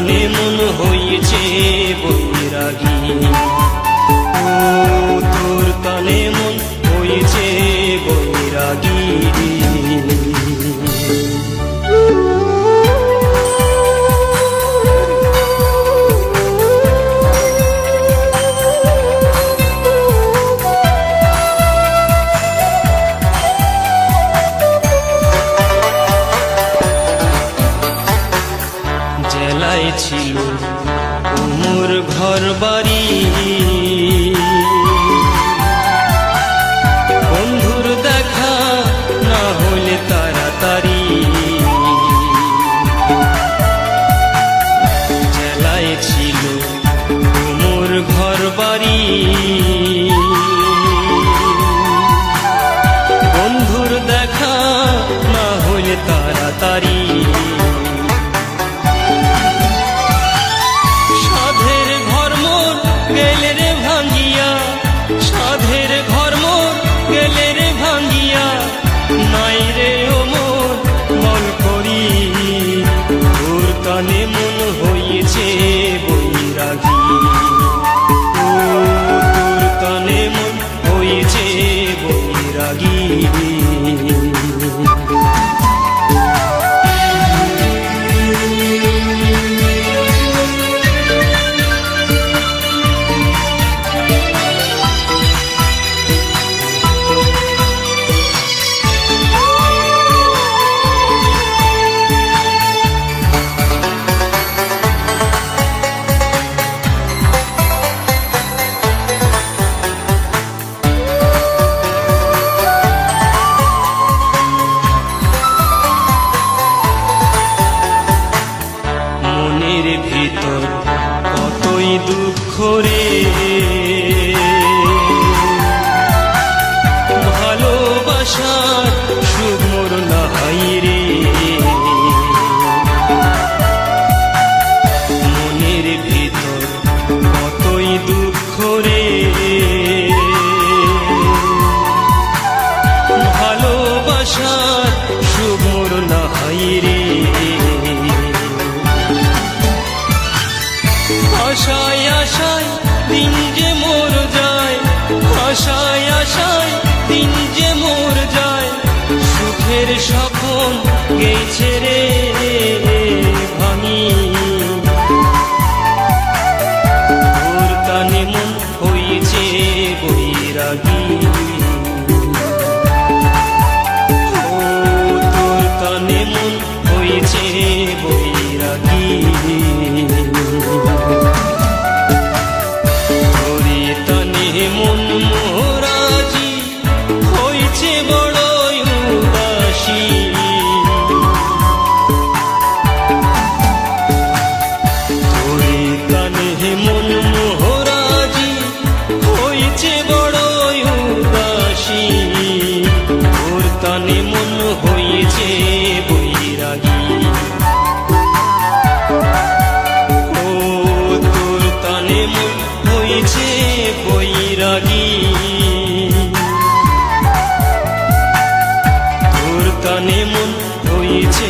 টানে মন হয়েছে বৈরাগী, ও তোর টানে মন হয়েছে বৈরাগী। জেলায় ছিল মোর ঘর বাড়ি, বন্ধুর দেখা না হলে তাড়াতাড়ি। জেলায় ছিল মোর ঘর বাড়ি, বন্ধুর দেখা না হলে তাড়াতাড়ি। গেলে রে ভাঙ্গিয়া, সাধের ঘর মোর গেলে রে ভাঙ্গিয়া, নাই রে ও মোর মন করি, তোর টানে মন হয়েছে বৈরাগী, ও তোর টানে মন হয়েছে বৈরাগী। ভিতর কতই দুঃখ রে, ভালোবাসার সুখ মোর নাই রে। মনের ভিতর কতই দুঃখ রে, ভালোবাসার সুখ মোর নাই রে। আশায় আশায় দিন যে মোর যায়, আশায় আশায় দিন যে মোর যায়, সুখের স্বপ্ন গেছে রে ভাঙি, তোর টানে মন হয়েছে বৈরাগী, ও তোর টানে মন হয়েছে বৈরাগী। মন মোরাজি হয়েছে বড়ই উদাসী, তোরে টানে মন মোরাজি হয়েছে বড়ই উদাসী, তোর টানে মন হয়েছে বৈরাগী, ও তোর টানে মন হয়েছে বৈরাগী, তোর টানে মন হয়েছে